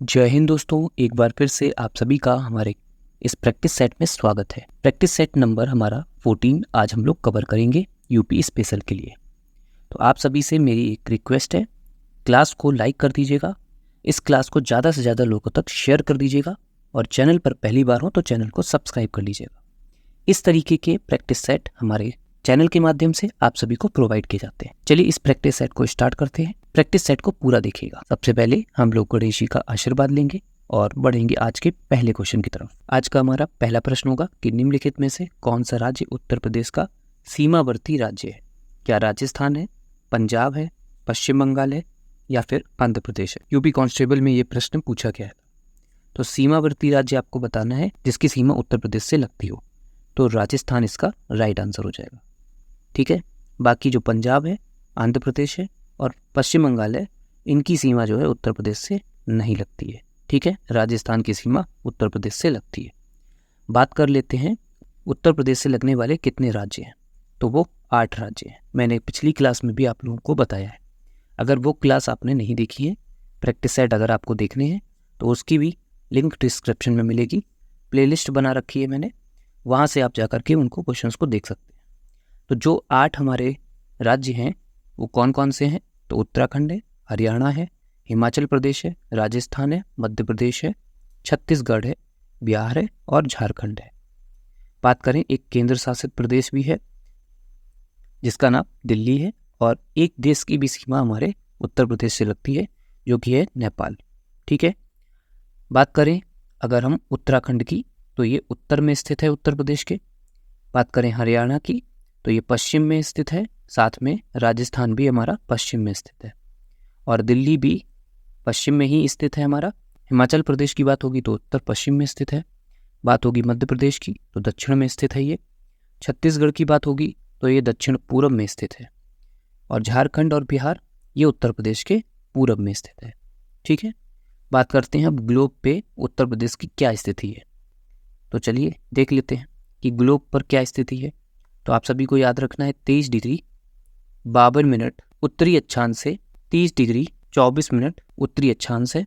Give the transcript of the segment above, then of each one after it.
जय हिंद दोस्तों, एक बार फिर से आप सभी का हमारे इस प्रैक्टिस सेट में स्वागत है। प्रैक्टिस सेट नंबर हमारा 14 आज हम लोग कवर करेंगे यूपी स्पेशल के लिए। तो आप सभी से मेरी एक रिक्वेस्ट है, क्लास को लाइक कर दीजिएगा, इस क्लास को ज़्यादा से ज़्यादा लोगों तक शेयर कर दीजिएगा और चैनल पर पहली बार हो तो चैनल को सब्सक्राइब कर लीजिएगा। इस तरीके के प्रैक्टिस सेट हमारे चैनल के माध्यम से आप सभी को प्रोवाइड किए जाते हैं। चलिए इस प्रैक्टिस सेट को स्टार्ट करते हैं। प्रैक्टिस सेट को पूरा देखिएगा। सबसे पहले हम लोग गणेश जी का आशीर्वाद लेंगे और बढ़ेंगे आज के पहले क्वेश्चन की तरफ। आज का हमारा पहला प्रश्न होगा कि निम्नलिखित में से कौन सा राज्य उत्तर प्रदेश का सीमावर्ती राज्य है? क्या राजस्थान है, पंजाब है, पश्चिम बंगाल है या फिर आंध्र प्रदेश है? यूपी कांस्टेबल में ये प्रश्न पूछा गया है। तो सीमावर्ती राज्य आपको बताना है जिसकी सीमा उत्तर प्रदेश से लगती हो, तो राजस्थान इसका राइट आंसर हो जाएगा। ठीक है, बाकी जो पंजाब है, आंध्र प्रदेश है और पश्चिम बंगाल है, इनकी सीमा जो है उत्तर प्रदेश से नहीं लगती है। ठीक है, राजस्थान की सीमा उत्तर प्रदेश से लगती है। बात कर लेते हैं उत्तर प्रदेश से लगने वाले कितने राज्य हैं, तो वो 8 राज्य हैं। मैंने पिछली क्लास में भी आप लोगों को बताया है। अगर वो क्लास आपने नहीं देखी है, प्रैक्टिस सेट अगर आपको देखने हैं तो उसकी भी लिंक डिस्क्रिप्शन में मिलेगी। प्लेलिस्ट बना रखी है मैंने, वहाँ से आप जाकर के उनको क्वेश्चंस को देख सकते हैं। तो जो 8 हमारे राज्य हैं वो कौन कौन से हैं, तो उत्तराखंड है, हरियाणा है, हिमाचल प्रदेश है, राजस्थान है, मध्य प्रदेश है, छत्तीसगढ़ है, बिहार है और झारखंड है। बात करें एक केंद्र शासित प्रदेश भी है जिसका नाम दिल्ली है, और एक देश की भी सीमा हमारे उत्तर प्रदेश से लगती है जो कि है नेपाल। ठीक है, बात करें अगर हम उत्तराखंड की, तो ये उत्तर में स्थित है उत्तर प्रदेश के। बात करें हरियाणा की, तो ये पश्चिम में स्थित है, साथ में राजस्थान भी हमारा पश्चिम में स्थित है और दिल्ली भी पश्चिम में ही स्थित है हमारा। हिमाचल प्रदेश की बात होगी तो उत्तर पश्चिम में स्थित है। बात होगी मध्य प्रदेश की तो दक्षिण में स्थित है ये। छत्तीसगढ़ की बात होगी तो ये दक्षिण पूर्व में स्थित है और झारखंड और बिहार ये उत्तर प्रदेश के पूर्व में स्थित है। ठीक है, बात करते हैं अब ग्लोब पे उत्तर प्रदेश की क्या स्थिति है। तो चलिए देख लेते हैं कि ग्लोब पर क्या स्थिति है। तो आप सभी को याद रखना है 23 डिग्री 52 मिनट उत्तरी अक्षांश से 30 डिग्री 24 मिनट उत्तरी अक्षांश है।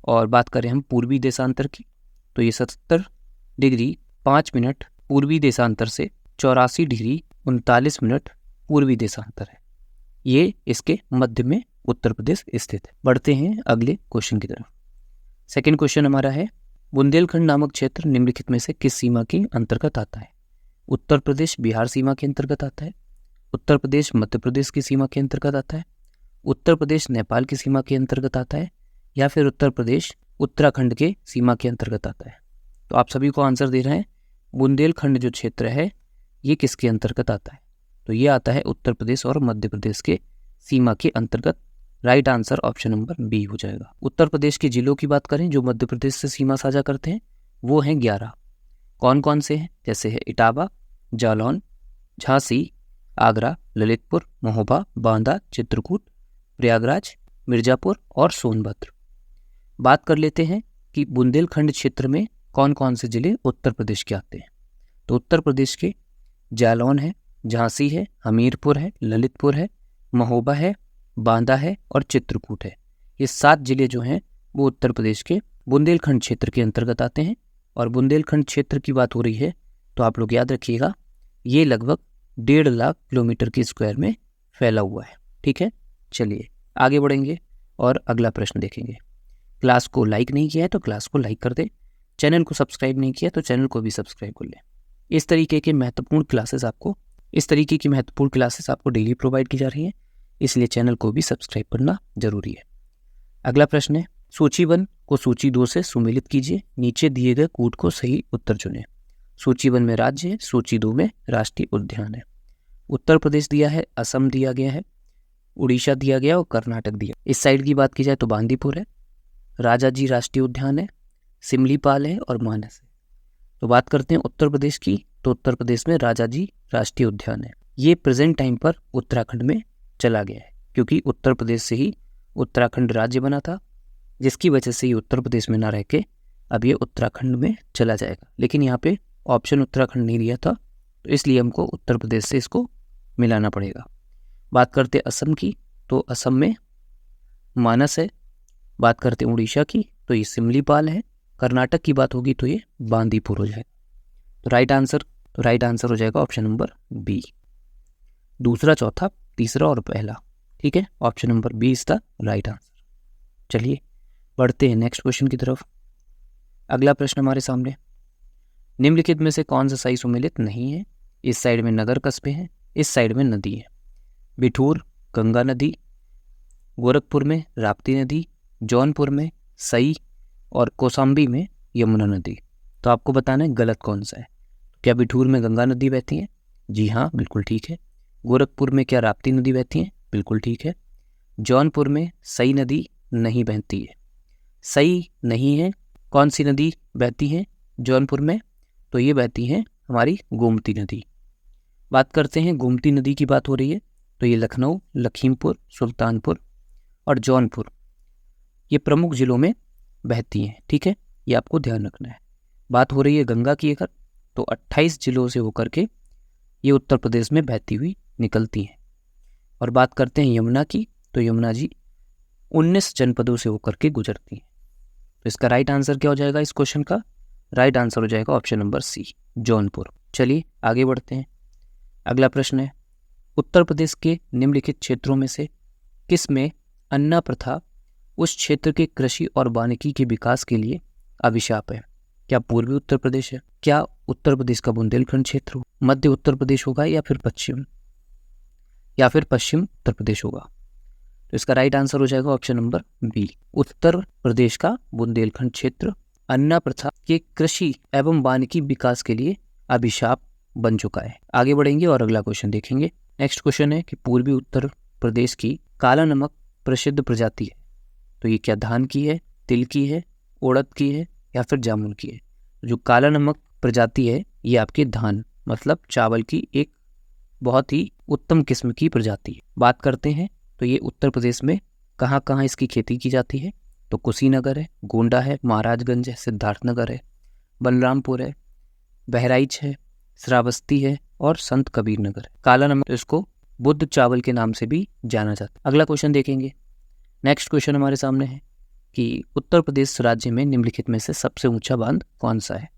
और बात करें हम पूर्वी देशांतर की, तो ये 70 डिग्री 5 मिनट पूर्वी देशांतर से 84 डिग्री 39 मिनट पूर्वी देशांतर है। ये इसके मध्य में उत्तर प्रदेश स्थित है। बढ़ते हैं अगले क्वेश्चन की तरफ। सेकेंड क्वेश्चन हमारा है, बुंदेलखंड नामक क्षेत्र निम्नलिखित में से किस सीमा के अंतर्गत आता है? उत्तर प्रदेश बिहार सीमा के अंतर्गत आता है, उत्तर प्रदेश मध्य प्रदेश की सीमा के अंतर्गत आता है, उत्तर प्रदेश नेपाल की सीमा के अंतर्गत आता है या फिर उत्तर प्रदेश उत्तराखंड के सीमा के अंतर्गत आता है? तो आप सभी को आंसर दे रहे हैं, बुंदेलखंड जो क्षेत्र है ये किसके अंतर्गत आता है? तो ये आता है उत्तर प्रदेश और मध्य प्रदेश के सीमा के अंतर्गत। Right answer option number B हो जाएगा। उत्तर प्रदेश के जिलों की बात करें जो मध्य प्रदेश से सीमा साझा करते हैं, वो हैं 11। कौन कौन से हैं? जैसे है इटावा, जालौन, झांसी, आगरा, ललितपुर, महोबा, बांदा, चित्रकूट, प्रयागराज, मिर्जापुर और सोनभद्र। बात कर लेते हैं कि बुंदेलखंड क्षेत्र में कौन कौन से जिले उत्तर प्रदेश के आते हैं। तो उत्तर प्रदेश के जालौन है, झांसी है, हमीरपुर है, ललितपुर है, महोबा है, बांदा है और चित्रकूट है। ये 7 जिले जो हैं वो उत्तर प्रदेश के बुंदेलखंड क्षेत्र के अंतर्गत आते हैं। और बुंदेलखंड क्षेत्र की बात हो रही है तो आप लोग याद रखिएगा, ये लगभग 1.5 लाख किलोमीटर के स्क्वायर में फैला हुआ है। ठीक है, चलिए आगे बढ़ेंगे और अगला प्रश्न देखेंगे। क्लास को लाइक नहीं किया है तो क्लास को लाइक कर दे, चैनल को सब्सक्राइब नहीं किया तो चैनल को भी सब्सक्राइब कर ले। इस तरीके की महत्वपूर्ण क्लासेस आपको डेली प्रोवाइड की जा रही हैं, इसलिए चैनल को भी सब्सक्राइब करना जरूरी है। अगला प्रश्न है, सूची 1 को सूची 2 से सुमेलित कीजिए, नीचे दिए गए कूट को सही उत्तर चुनें। सूची 1 में राज्य है, सूची 2 में राष्ट्रीय उद्यान है। उत्तर प्रदेश दिया है, असम दिया गया है, उड़ीसा दिया गया और कर्नाटक दिया। इस साइड की बात की जाए तो बांदीपुर है, राजाजी राष्ट्रीय उद्यान है, सिमलीपाल है और मानस है। तो बात करते हैं उत्तर प्रदेश की, तो उत्तर प्रदेश में राजाजी राष्ट्रीय उद्यान है। ये प्रेजेंट टाइम पर उत्तराखंड में चला गया है क्योंकि उत्तर प्रदेश से ही उत्तराखंड राज्य बना था, जिसकी वजह से ये उत्तर प्रदेश में ना रह के अब ये उत्तराखंड में चला जाएगा। लेकिन यहाँ पे ऑप्शन उत्तराखंड नहीं दिया था, तो इसलिए हमको उत्तर प्रदेश से इसको मिलाना पड़ेगा। बात करते असम की, तो असम में मानस है। बात करते उड़ीसा की तो ये सिमलीपाल है। कर्नाटक की बात होगी तो ये बांदीपुर हो जाएगा। तो राइट आंसर हो जाएगा ऑप्शन नंबर बी। दूसरा, चौथा, तीसरा और पहला। ठीक है, option number B is the right answer. चलिए बढ़ते हैं नेक्स्ट क्वेश्चन की तरफ। अगला प्रश्न हमारे सामने, निम्नलिखित में से कौन सा सही सुमेलित नहीं है? इस साइड में नगर कस्बे हैं, इस साइड में नदी है। बिठूर गंगा नदी, गोरखपुर में राप्ती नदी, जौनपुर में सई और कौशाम्बी में यमुना नदी। तो आपको बताना है गलत कौन सा है। क्या बिठूर में गंगा नदी बहती है? जी हाँ, बिल्कुल ठीक है। गोरखपुर में क्या राप्ती नदी बहती है? बिल्कुल ठीक है। जौनपुर में सई नदी नहीं बहती है। सई नहीं है। कौन सी नदी बहती है जौनपुर में? तो ये बहती है हमारी गोमती नदी। बात करते हैं, गोमती नदी की बात हो रही है तो ये लखनऊ, लखीमपुर, सुल्तानपुर और जौनपुर ये प्रमुख जिलों में बहती हैं। ठीक है, ये आपको ध्यान रखना है। बात हो रही है गंगा की अगर, तो 28 जिलों से होकर के ये उत्तर प्रदेश में बहती हुई निकलती हैं। और बात करते हैं यमुना की, तो यमुना जी 19 जनपदों से होकर के गुजरती हैं। तो इसका राइट आंसर क्या हो जाएगा इस क्वेश्चन का? राइट आंसर हो जाएगा ऑप्शन नंबर सी, जौनपुर। चलिए आगे बढ़ते हैं। अगला प्रश्न है, उत्तर प्रदेश के निम्नलिखित क्षेत्रों में से किस में अन्ना प्रथा उस क्षेत्र के कृषि और वानिकी के विकास के लिए अभिशाप है? क्या पूर्वी उत्तर प्रदेश है? क्या उत्तर प्रदेश का बुंदेलखंड क्षेत्र, मध्य उत्तर प्रदेश होगा या फिर पश्चिम उत्तर प्रदेश होगा? तो इसका राइट आंसर हो जाएगा option number B, Uttar Pradesh का बुंदेलखंड क्षेत्र अन्ना प्रथा के कृषि एवं वानिकी विकास के लिए अभिशाप बन चुका है। आगे बढ़ेंगे और अगला क्वेश्चन देखेंगे। नेक्स्ट क्वेश्चन है कि पूर्वी उत्तर प्रदेश की काला नमक प्रसिद्ध प्रजाति है, तो ये क्या धान की है, तिल की है, उड़द की है या फिर जामुन की है? जो काला नमक प्रजाति है ये आपके धान मतलब चावल की एक बहुत ही उत्तम किस्म की प्रजाति है। बात करते हैं तो ये उत्तर प्रदेश में कहाँ कहाँ इसकी खेती की जाती है? तो कुशीनगर है, गोंडा है, महाराजगंज है, सिद्धार्थनगर है, बलरामपुर है, बहराइच है, श्रावस्ती है और संत कबीर नगर है। काला नमक तो इसको बुद्ध चावल के नाम से भी जाना जाता है। अगला क्वेश्चन देखेंगे। नेक्स्ट क्वेश्चन हमारे सामने है कि उत्तर प्रदेश राज्य में निम्नलिखित में से सबसे ऊंचा बांध कौन सा है?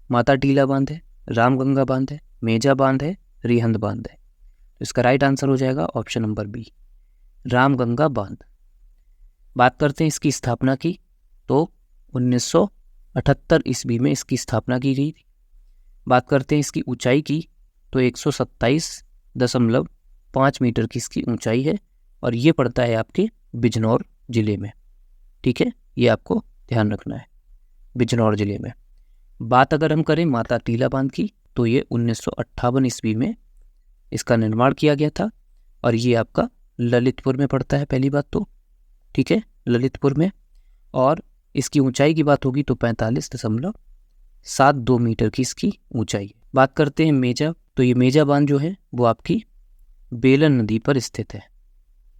माता टीला बांध है, रामगंगा बांध है, मेजा बांध है, रिहंद बांध है? तो इसका राइट आंसर हो जाएगा ऑप्शन नंबर बी, रामगंगा बांध। बात करते हैं इसकी स्थापना की, तो 1978 ईस्वी में इसकी स्थापना की गई थी। बात करते हैं इसकी ऊंचाई की, तो 127.5 मीटर की इसकी ऊंचाई है और ये पड़ता है आपके बिजनौर जिले में। ठीक है, ये आपको ध्यान रखना है, बिजनौर जिले में। बात अगर हम करें माता टीला बांध की, तो ये 1958 ईस्वी में इसका निर्माण किया गया था और ये आपका ललितपुर में पड़ता है पहली बात तो। ठीक है, ललितपुर में। और इसकी ऊंचाई की बात होगी तो 45.72 मीटर की इसकी ऊंचाई है। बात करते हैं मेजा, तो ये मेजा बांध जो है वो आपकी बेलन नदी पर स्थित है।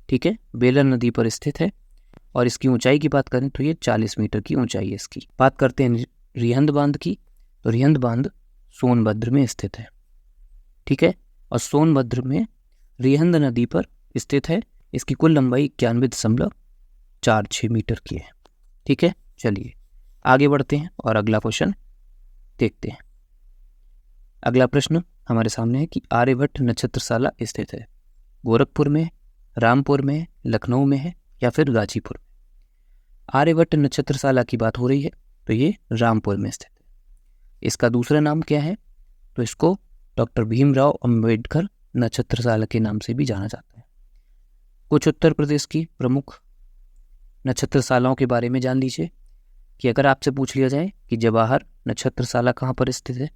ठीक है, बेलन नदी पर स्थित है और इसकी ऊंचाई की बात करें तो ये 40 मीटर की ऊंचाई है इसकी। बात करते हैं रिहंद बांध की, तो रिहंद बांध सोनभद्र में स्थित है। ठीक है, और सोनभद्र में रिहंद नदी पर स्थित है। इसकी कुल लंबाई 91.46 मीटर की है। ठीक है, चलिए आगे बढ़ते हैं और अगला क्वेश्चन देखते हैं। अगला प्रश्न हमारे सामने है कि आर्यभट्ट नक्षत्रशाला स्थित है गोरखपुर में, रामपुर में, लखनऊ में है या फिर गाजीपुर में? आर्यभट्ट नक्षत्रशाला की बात हो रही है तो ये रामपुर में स्थित है। इसका दूसरा नाम क्या है? तो इसको डॉक्टर भीमराव अंबेडकर नक्षत्रशाला के नाम से भी जाना जाता है। कुछ उत्तर प्रदेश की प्रमुख नक्षत्रशालाओं के बारे में जान लीजिए कि अगर आपसे पूछ लिया जाए कि जवाहर नक्षत्रशाला कहाँ पर स्थित है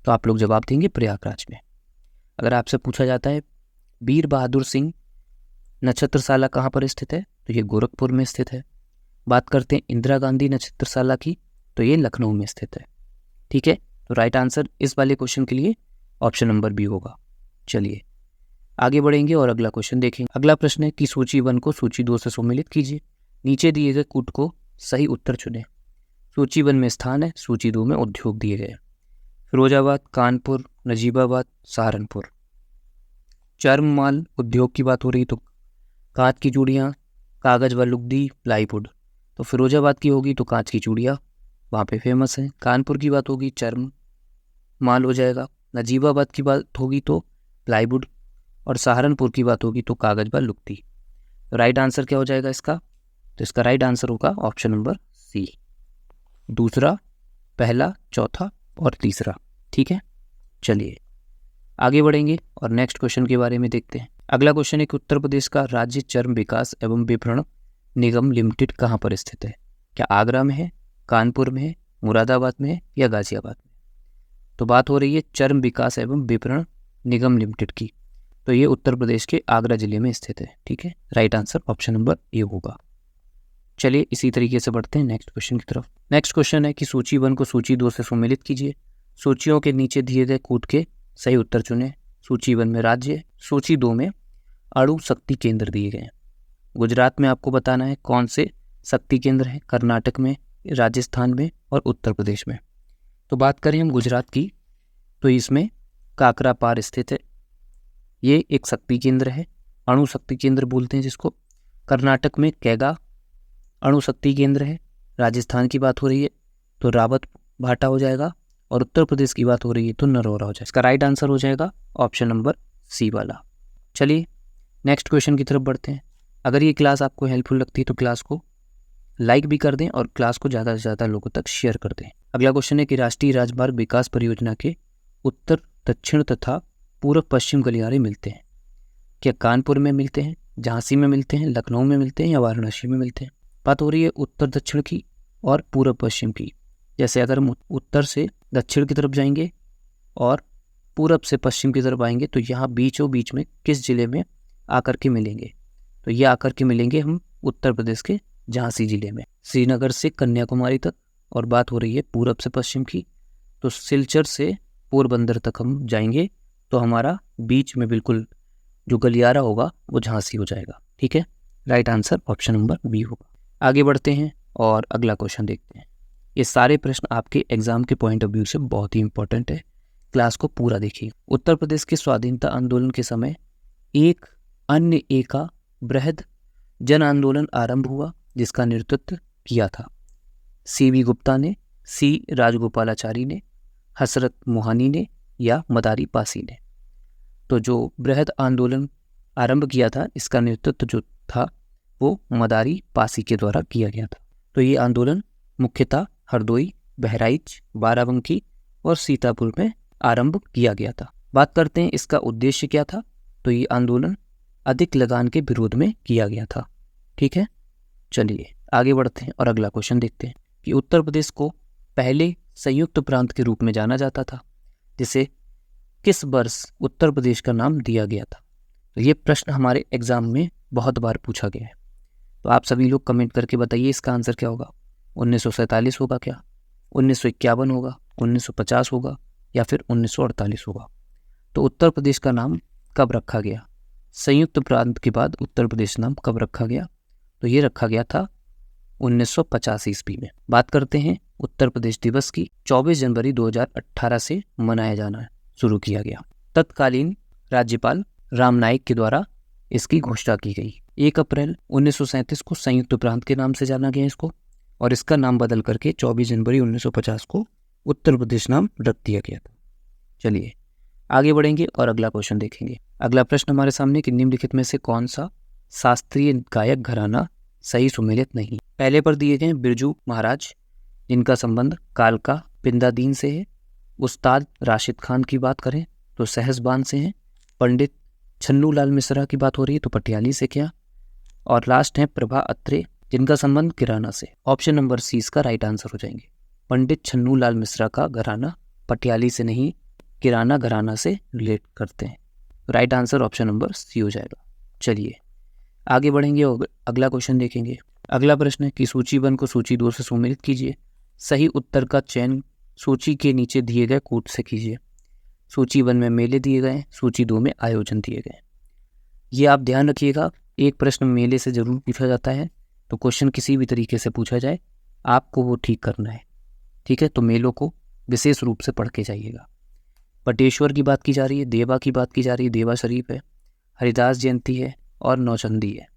तो आप लोग जवाब देंगे प्रयागराज में। अगर आपसे पूछा जाता है वीर बहादुर सिंह नक्षत्रशाला कहाँ पर स्थित है तो ये गोरखपुर में स्थित है। बात करते हैं इंदिरा गांधी नक्षत्रशाला की, तो ये लखनऊ में स्थित है। ठीक है, तो राइट आंसर इस वाले क्वेश्चन के लिए ऑप्शन नंबर बी होगा। चलिए आगे बढ़ेंगे और अगला क्वेश्चन देखेंगे। अगला प्रश्न है कि सूची 1 को सूची 2 से सम्मिलित कीजिए। नीचे दिए गए कूट को सही उत्तर चुनें। सूची 1 में स्थान है, सूची 2 में उद्योग दिए गए। फिरोजाबाद, कानपुर, नजीबाबाद, सहारनपुर। चर्म माल उद्योग की बात हो रही तो कांच की चूड़ियाँ, कागज व लुगदी, प्लाईवुड तो फिरोजाबाद की होगी तो कांच की चूड़ियाँ वहाँ पे फेमस हैं। कानपुर की बात होगी चर्म माल हो जाएगा। नजीबाबाद की बात होगी तो प्लाईवुड, और सहारनपुर की बात होगी तो कागज व लुगदी। तो राइट आंसर क्या हो जाएगा इसका? तो इसका राइट आंसर होगा ऑप्शन नंबर सी, दूसरा, पहला, चौथा और तीसरा। ठीक है, चलिए आगे बढ़ेंगे और नेक्स्ट क्वेश्चन के बारे में देखते हैं। अगला क्वेश्चन है कि उत्तर प्रदेश का राज्य चर्म विकास एवं विपणन निगम लिमिटेड कहाँ पर स्थित है? क्या आगरा में है, कानपुर में है, मुरादाबाद में है या गाजियाबाद में? तो बात हो रही है चर्म विकास एवं विपणन निगम लिमिटेड की, तो ये उत्तर प्रदेश के आगरा जिले में स्थित है। ठीक है, right answer option number A होगा। चलिए इसी तरीके से बढ़ते हैं नेक्स्ट क्वेश्चन की तरफ। नेक्स्ट क्वेश्चन है कि सूची 1 को सूची 2 से सम्मिलित कीजिए। सूचियों के नीचे दिए गए कूट के सही उत्तर चुनें। सूची 1 में राज्य, सूची 2 में अणु शक्ति केंद्र दिए गए हैं। गुजरात में आपको बताना है कौन से शक्ति केंद्र हैं, कर्नाटक में, राजस्थान में और उत्तर प्रदेश में। तो बात करें हम गुजरात की, तो इसमें काकरापार स्थित है, ये एक शक्ति केंद्र है, अणु शक्ति केंद्र बोलते हैं जिसको। कर्नाटक में कैगा अणु शक्ति केंद्र है। राजस्थान की बात हो रही है तो रावत भाटा हो जाएगा, और उत्तर प्रदेश की बात हो रही है तो नरौरा हो जाएगा। इसका राइट आंसर हो जाएगा ऑप्शन नंबर सी वाला। चलिए नेक्स्ट क्वेश्चन की तरफ बढ़ते हैं। अगर ये क्लास आपको हेल्पफुल लगती है तो क्लास को लाइक भी कर दें और क्लास को ज़्यादा से ज़्यादा लोगों तक शेयर कर दें। अगला क्वेश्चन है कि राष्ट्रीय राजमार्ग विकास परियोजना के उत्तर, दक्षिण तथा पूर्व पश्चिम गलियारे मिलते हैं। क्या कानपुर में मिलते हैं, झांसी में मिलते हैं, लखनऊ में मिलते हैं या वाराणसी में मिलते हैं? बात हो रही है उत्तर दक्षिण की और पूर्व पश्चिम की। जैसे अगर हम उत्तर से दक्षिण की तरफ जाएंगे और पूरब से पश्चिम की तरफ आएंगे तो यहाँ बीचों बीच में किस जिले में आकर के मिलेंगे? तो ये आकर के मिलेंगे हम उत्तर प्रदेश के झांसी जिले में, श्रीनगर से कन्याकुमारी तक। और बात हो रही है पूरब से पश्चिम की, तो सिलचर से पोरबंदर तक हम जाएंगे तो हमारा बीच में बिल्कुल जो गलियारा होगा वो झांसी हो जाएगा। ठीक है, right answer option number B होगा। आगे बढ़ते हैं और अगला क्वेश्चन देखते हैं। ये सारे प्रश्न आपके एग्जाम के पॉइंट ऑफ व्यू से बहुत ही इंपॉर्टेंट है, क्लास को पूरा देखिए। उत्तर प्रदेश के स्वाधीनता आंदोलन के समय एक अन्य एका बृहद जन आंदोलन आरंभ हुआ जिसका नेतृत्व किया था सी.वी. गुप्ता ने, सी. राजगोपालाचारी ने, हसरत मोहानी ने या मदारी पासी ने। तो जो बृहद आंदोलन आरंभ किया था इसका नेतृत्व जो था वो मदारी पासी के द्वारा किया गया था। तो ये आंदोलन मुख्यतः हरदोई, बहराइच, बाराबंकी और सीतापुर में आरंभ किया गया था। बात करते हैं इसका उद्देश्य क्या था। तो ये आंदोलन अधिक लगान के विरोध में किया गया था। ठीक है, चलिए आगे बढ़ते हैं और अगला क्वेश्चन देखते हैं कि उत्तर प्रदेश को पहले संयुक्त प्रांत के रूप में जाना जाता था जिसे किस वर्ष उत्तर प्रदेश का नाम दिया गया था? तो ये प्रश्न हमारे एग्जाम में बहुत बार पूछा गया है, तो आप सभी लोग कमेंट करके बताइए इसका आंसर क्या होगा। 1947 होगा क्या, 1951 होगा, 1950 होगा या फिर 1948 होगा? तो उत्तर प्रदेश का नाम कब रखा गया? संयुक्त प्रांत के बाद उत्तर प्रदेश नाम कब रखा गया? तो ये रखा गया था 1950 ईस्वी में। बात करते हैं उत्तर प्रदेश दिवस की। 24 जनवरी 2018 से मनाया जाना शुरू किया गया। तत्कालीन राज्यपाल राम नाईक के द्वारा इसकी घोषणा की गई। 1 अप्रैल 1937 को संयुक्त प्रांत के नाम से जाना गया इसको, और इसका नाम बदल करके 24 जनवरी 1950 को उत्तर प्रदेश नाम रख दिया गया था। चलिए आगे बढ़ेंगे और अगला क्वेश्चन देखेंगे। अगला प्रश्न हमारे सामने कि निम्नलिखित में से कौन सा शास्त्रीय गायक घराना सही सुमेलित नहीं? पहले पर दिए गए बिरजू महाराज जिनका संबंध कालका पिंदादीन से है। उस्ताद राशिद खान की बात करें तो सहसबान से हैं। पंडित छन्नू लाल मिश्रा की बात हो रही है तो पटियाली से क्या? और लास्ट है प्रभा अत्रे जिनका संबंध किराना से। ऑप्शन नंबर सी इसका राइट आंसर हो जाएंगे। पंडित छन्नू लाल मिश्रा का घराना पटियाली से नहीं किराना घराना से रिलेट करते हैं। Right answer option number C हो जाएगा। चलिए आगे बढ़ेंगे और अगला क्वेश्चन देखेंगे। अगला प्रश्न है कि सूची 1 को सूची 2 से सम्मिलित कीजिए। सही उत्तर का चयन सूची के नीचे दिए गए कूट से कीजिए। सूची 1 में मेले दिए गए हैं, सूची 2 में आयोजन दिए गए हैं। ये आप ध्यान रखिएगा, एक प्रश्न मेले से जरूर पूछा जाता है, तो क्वेश्चन किसी भी तरीके से पूछा जाए आपको वो ठीक करना है। ठीक है, तो मेलों को विशेष रूप से पढ़ के जाइएगा। बटेश्वर की बात की जा रही है, देवा की बात की जा रही है, देवा शरीफ है, हरिदास जयंती है और नौचंदी है।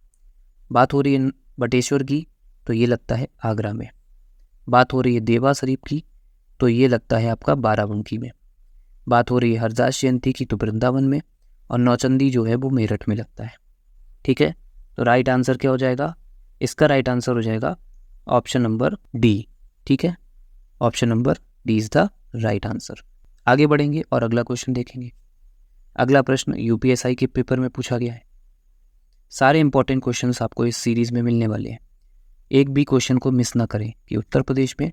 बात हो रही है बटेश्वर की तो ये लगता है आगरा में। बात हो रही है देवा शरीफ की, तो ये लगता है आपका बाराबंकी में। बात हो रही है हरदास जयंती की, तो वृंदावन में। और नौचंदी जो है वो मेरठ में लगता है। ठीक है, तो राइट आंसर क्या हो जाएगा? इसका राइट आंसर हो जाएगा ऑप्शन नंबर डी। ठीक है, option number D is the right answer. आगे बढ़ेंगे और अगला क्वेश्चन देखेंगे। अगला प्रश्न यूपीएसआई के पेपर में पूछा गया है। सारे इंपॉर्टेंट क्वेश्चंस आपको इस सीरीज में मिलने वाले हैं, एक भी क्वेश्चन को मिस ना करें। कि उत्तर प्रदेश में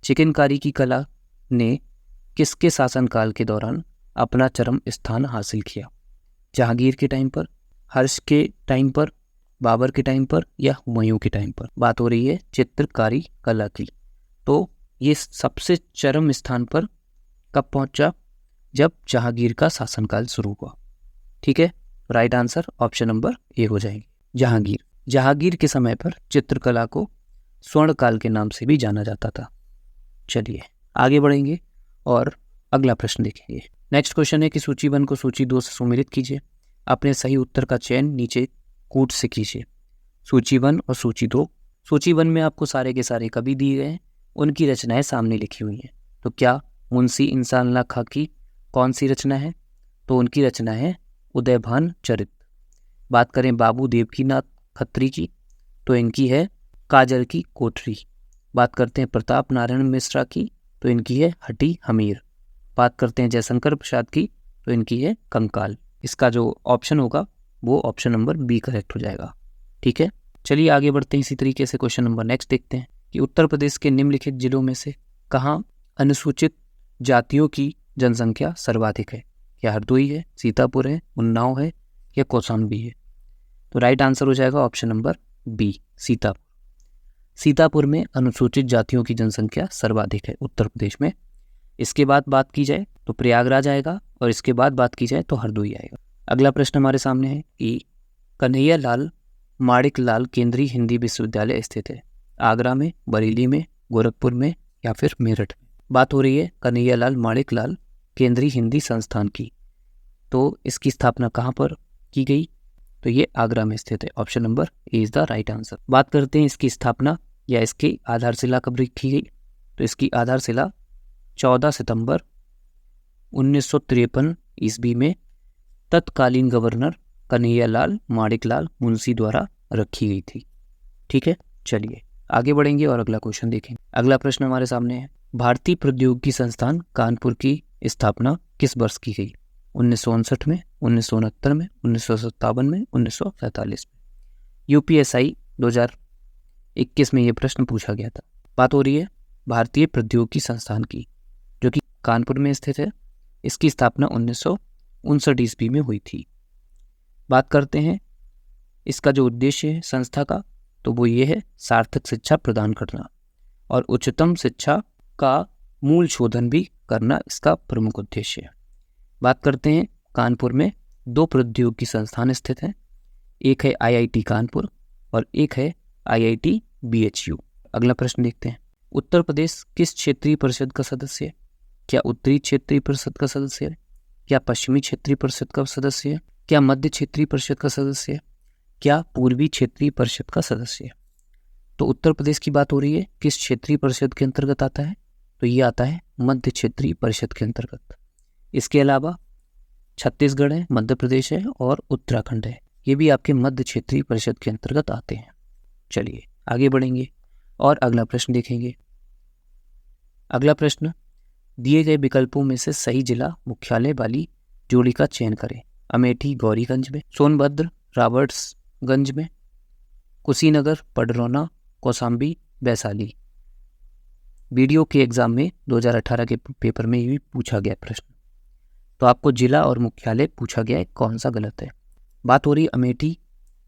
चिकनकारी की कला ने किसके शासनकाल के दौरान अपना चरम स्थान हासिल किया? जहांगीर के टाइम पर, हर्ष के टाइम पर, बाबर के टाइम पर, या हुमायूं के टाइम पर? बात हो रही है चित्रकारी कला की। तो ये सबसे चरम स्थान पर कब पहुंचा? जब जहांगीर का शासनकाल शुरू हुआ। ठीक है, right answer option number A हो जाएगी, जहांगीर। जहांगीर के समय पर चित्रकला को स्वर्ण काल के नाम से भी जाना जाता था। चलिए आगे बढ़ेंगे और अगला प्रश्न देखेंगे। नेक्स्ट क्वेश्चन है कि सूची 1 को सूची 2 से सुमेलित कीजिए। अपने सही उत्तर का चयन नीचे कूट से कीजिए। सूची 1 और सूची 2। सूची 1 में आपको सारे के सारे कवि दिए गए हैं, उनकी रचनाएं सामने लिखी हुई हैं। तो क्या मुंशी इंसानल्लाह खां की कौन सी रचना है? तो उनकी रचना है उदयभान चरित। बात करें बाबू देवकीनाथ खत्री की, तो इनकी है काजल की कोठरी। बात करते हैं प्रताप नारायण मिश्रा की, तो इनकी है हटी हमीर। बात करते हैं जयशंकर प्रसाद की, तो इनकी है कंकाल। इसका जो ऑप्शन होगा वो ऑप्शन नंबर बी करेक्ट हो जाएगा। ठीक है, चलिए आगे बढ़ते हैं। इसी तरीके से क्वेश्चन नंबर नेक्स्ट देखते हैं कि उत्तर प्रदेश के निम्नलिखित जिलों में से कहाँ अनुसूचित जातियों की जनसंख्या सर्वाधिक है? क्या हरदोई है, सीतापुर है, उन्नाव है, या कौशाम्बी है? तो राइट आंसर हो जाएगा option number B, Sitapur. Sitapur में अनुसूचित जातियों की जनसंख्या सर्वाधिक है उत्तर प्रदेश में। इसके बाद बात की जाए तो प्रयागराज आएगा, और इसके बाद बात की जाए तो हरदोई आएगा। अगला प्रश्न हमारे सामने है कि कन्हैया लाल माणिक लाल केंद्रीय हिंदी विश्वविद्यालय स्थित है? आगरा में, बरेली में, गोरखपुर में, या फिर मेरठ में? बात हो रही है कन्हैया लाल माणिक लाल केंद्रीय हिंदी संस्थान की। तो इसकी स्थापना कहाँ पर की गई? तो ये आगरा में स्थित है। Option number A is the right answer. बात करते हैं इसकी स्थापना या इसकी आधारशिला कब रखी गई? तो इसकी आधारशिला 14 सितंबर 1953 ईस्वी में तत्कालीन गवर्नर कन्हैया लाल माणिक लाल मुंशी द्वारा रखी गई थी। ठीक है, चलिए आगे बढ़ेंगे और अगला क्वेश्चन देखेंगे। अगला प्रश्न हमारे सामने है, भारतीय प्रौद्योगिकी संस्थान कानपुर की स्थापना किस वर्ष की गई? 1959 में, 1969 में, 1957 में, 1947 में? यूपीएसआई 2021 में ये प्रश्न पूछा गया था। बात हो रही है भारतीय प्रौद्योगिकी संस्थान की, जो कि कानपुर में स्थित है। इसकी स्थापना 1959 ईस्वी में हुई थी। बात करते हैं इसका जो उद्देश्य है संस्था का, तो वो ये है सार्थक शिक्षा प्रदान करना और उच्चतम शिक्षा का मूल शोधन भी करना इसका प्रमुख उद्देश्य है। बात करते हैं कानपुर में 2 प्रौद्योगिकी संस्थान स्थित हैं, एक है आईआईटी कानपुर और एक है आईआईटी बीएचयू। अगला प्रश्न देखते हैं, उत्तर प्रदेश किस क्षेत्रीय परिषद का सदस्य है? क्या उत्तरी क्षेत्रीय परिषद का सदस्य है? क्या पश्चिमी क्षेत्रीय परिषद का सदस्य है? क्या मध्य क्षेत्रीय परिषद का सदस्य है? क्या पूर्वी क्षेत्रीय परिषद का सदस्य है? तो उत्तर प्रदेश की बात हो रही है किस क्षेत्रीय परिषद के अंतर्गत आता है? तो ये आता है मध्य क्षेत्रीय परिषद के अंतर्गत। इसके अलावा छत्तीसगढ़ है, मध्य प्रदेश है और उत्तराखंड है, ये भी आपके मध्य क्षेत्रीय परिषद के अंतर्गत आते हैं। चलिए आगे बढ़ेंगे और अगला प्रश्न देखेंगे। अगला प्रश्न, दिए गए विकल्पों में से सही जिला मुख्यालय वाली जोड़ी का चयन करें। अमेठी गौरीगंज में, सोनभद्र रॉबर्ट्सगंज में, कुशीनगर पडरौना, कौशाम्बी वैशाली। वीडियो के एग्जाम में 2018 के पेपर में भी पूछा गया प्रश्न, तो आपको जिला और मुख्यालय पूछा गया है, कौन सा गलत है? बात हो रही है अमेठी,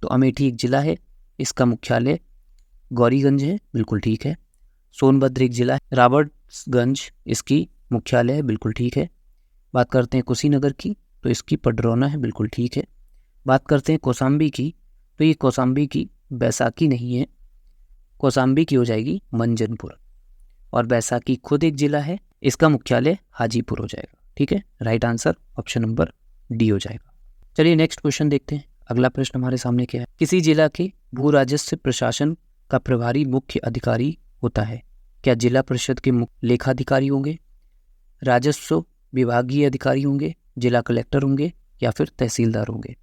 तो अमेठी एक जिला है, इसका मुख्यालय गौरीगंज है, बिल्कुल ठीक है। सोनभद्र एक जिला है, रॉबर्ट्सगंज इसकी मुख्यालय है, बिल्कुल ठीक है। बात करते हैं कुशीनगर की, तो इसकी पडरौना है, बिल्कुल ठीक है। बात करते हैं कौशाम्बी की, तो ये कौशाम्बी की बैसाखी नहीं है, कौशाम्बी की हो जाएगी मंजनपुर, और बैसाखी खुद एक जिला है, इसका मुख्यालय हाजीपुर हो जाएगा। ठीक है, right answer option number D हो जाएगा। चलिए नेक्स्ट क्वेश्चन देखते हैं। अगला प्रश्न हमारे सामने क्या है, किसी जिला के भू राजस्व प्रशासन का प्रभारी मुख्य अधिकारी होता है? क्या जिला परिषद के मुख्य लेखाधिकारी होंगे, राजस्व विभागीय अधिकारी होंगे, जिला कलेक्टर होंगे या फिर तहसीलदार होंगे?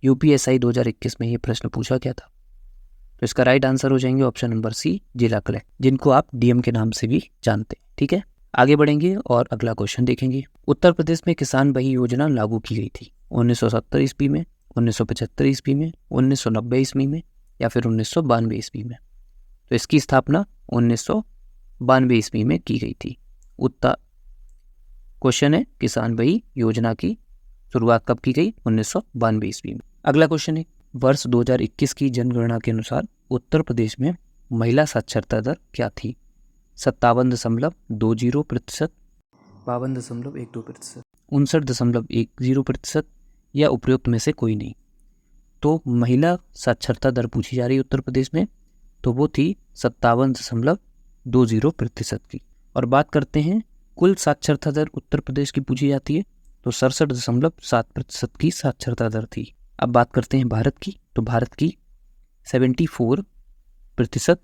यूपीएसआई 2021 में ये प्रश्न पूछा गया था। तो इसका राइट आंसर हो जाएंगे ऑप्शन नंबर सी, जिला कलेक्टर, जिनको आप डीएम के नाम से भी जानते हैं। ठीक है, आगे बढ़ेंगे और अगला क्वेश्चन देखेंगे। उत्तर प्रदेश में किसान बही योजना लागू की गई थी 1970 ईस्वी में, 1975 ईस्वी में, 1990 ईस्वी में या फिर 1992 ईस्वी में? तो इसकी स्थापना 1992 ईस्वी में की गई थी। उत्तर क्वेश्चन है किसान बही योजना की शुरुआत कब की गई? 1992 ईस्वी में। अगला क्वेश्चन है वर्ष 2021 की जनगणना के अनुसार उत्तर प्रदेश में महिला साक्षरता दर क्या थी? 57.20%, 52.12%, 59.10% या उपरोक्त में से कोई नहीं? तो महिला साक्षरता दर पूछी जा रही है उत्तर प्रदेश में, तो वो थी 57.20% की। और बात करते हैं कुल साक्षरता दर उत्तर प्रदेश की पूछी जाती है, तो 67.7% की साक्षरता दर थी। अब बात करते हैं भारत की, तो भारत की 74%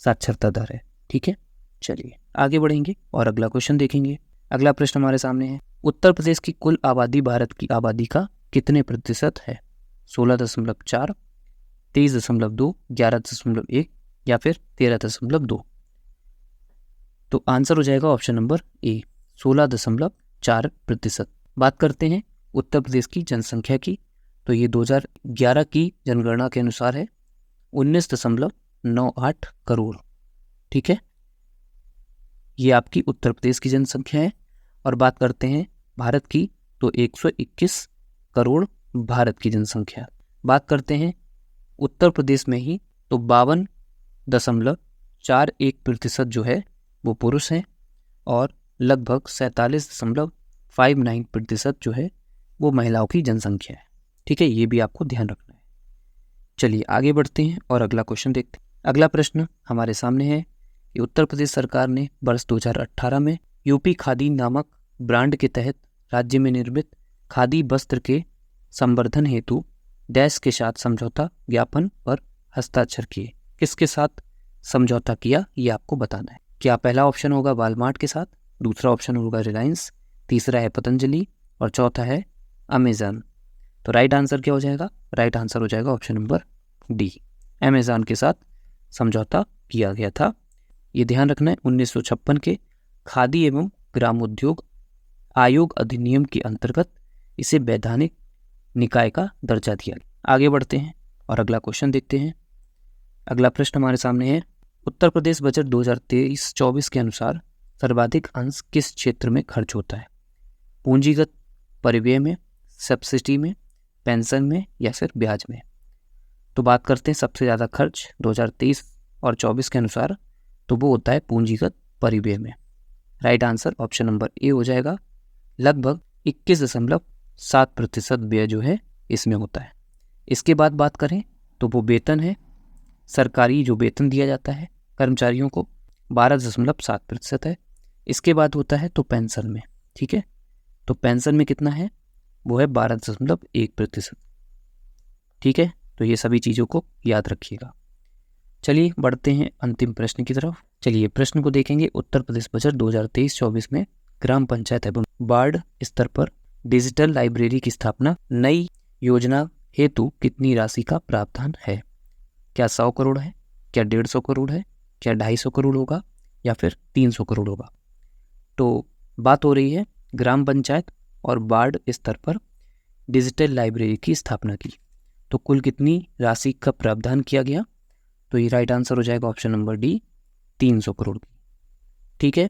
साक्षरता दर है। ठीक है, चलिए आगे बढ़ेंगे और अगला क्वेश्चन देखेंगे। अगला प्रश्न हमारे सामने है उत्तर प्रदेश की कुल आबादी भारत की आबादी का कितने प्रतिशत है? 16.4, 23.2, 11.1 या फिर 13.2? तो आंसर हो जाएगा ऑप्शन नंबर ए, 16.4%। बात करते हैं उत्तर प्रदेश की जनसंख्या की, तो ये 2011 की जनगणना के अनुसार है 19.98 करोड़। ठीक है, ये आपकी उत्तर प्रदेश की जनसंख्या है। और बात करते हैं भारत की, तो 121 करोड़ भारत की जनसंख्या। बात करते हैं उत्तर प्रदेश में ही, तो 52.41% जो है वो पुरुष हैं और लगभग 47.59% जो है वो महिलाओं की जनसंख्या है। ठीक है, ये भी आपको ध्यान रखना है। चलिए आगे बढ़ते हैं और अगला क्वेश्चन देखते हैं। अगला प्रश्न हमारे सामने है कि उत्तर प्रदेश सरकार ने वर्ष 2018 में यूपी खादी नामक ब्रांड के तहत राज्य में निर्मित खादी वस्त्र के संवर्धन हेतु डैश के साथ समझौता ज्ञापन पर हस्ताक्षर किए। किसके साथ समझौता किया ये आपको बताना है। क्या पहला ऑप्शन होगा वॉलमार्ट के साथ, दूसरा ऑप्शन होगा रिलायंस, तीसरा है पतंजलि और चौथा है अमेजन? तो राइट आंसर क्या हो जाएगा? राइट आंसर हो जाएगा ऑप्शन नंबर डी, अमेजन के साथ समझौता किया गया था। ये ध्यान रखना है 1956 के खादी एवं ग्रामोद्योग आयोग अधिनियम के अंतर्गत इसे वैधानिक निकाय का दर्जा दिया गया। आगे बढ़ते हैं और अगला क्वेश्चन देखते हैं। अगला प्रश्न हमारे सामने है उत्तर प्रदेश बजट 2023-24 के अनुसार सर्वाधिक अंश किस क्षेत्र में खर्च होता है? पूंजीगत परिव्यय में, सब्सिडी में, पेंशन में या फिर ब्याज में? तो बात करते हैं सबसे ज़्यादा खर्च 2023 और 24 के अनुसार, तो वो होता है पूंजीगत परिव्यय में। Right answer option number A हो जाएगा। लगभग 21.7% व्यय जो है इसमें होता है। इसके बाद बात करें तो वो वेतन है, सरकारी जो वेतन दिया जाता है कर्मचारियों को 12.7% है। इसके बाद होता है तो पेंशन में। ठीक है, तो पेंशन में कितना है? वो है 12.1%। ठीक है, तो ये सभी चीज़ों को याद रखिएगा। चलिए बढ़ते हैं अंतिम प्रश्न की तरफ। चलिए प्रश्न को देखेंगे। उत्तर प्रदेश बजट 2023-24 में ग्राम पंचायत एवं वार्ड स्तर पर डिजिटल लाइब्रेरी की स्थापना नई योजना हेतु कितनी राशि का प्रावधान है? क्या 100 करोड़ है, क्या 150 करोड़ है, क्या 250 करोड़ होगा या फिर 300 करोड़ होगा? तो बात हो रही है ग्राम पंचायत और वार्ड स्तर पर डिजिटल लाइब्रेरी की स्थापना की, तो कुल कितनी राशि का प्रावधान किया गया? तो ये राइट आंसर हो जाएगा ऑप्शन नंबर डी, 300 करोड़ की। ठीक है,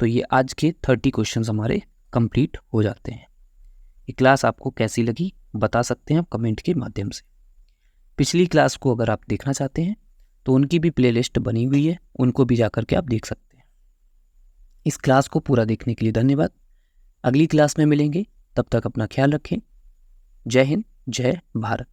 तो ये आज के 30 क्वेश्चन हमारे कंप्लीट हो जाते हैं। ये क्लास आपको कैसी लगी बता सकते हैं आप कमेंट के माध्यम से। पिछली क्लास को अगर आप देखना चाहते हैं तो उनकी भी प्लेलिस्ट बनी हुई है, उनको भी जाकर के आप देख सकते हैं। इस क्लास को पूरा देखने के लिए धन्यवाद। अगली क्लास में मिलेंगे, तब तक अपना ख्याल रखें। जय हिंद, जय भारत।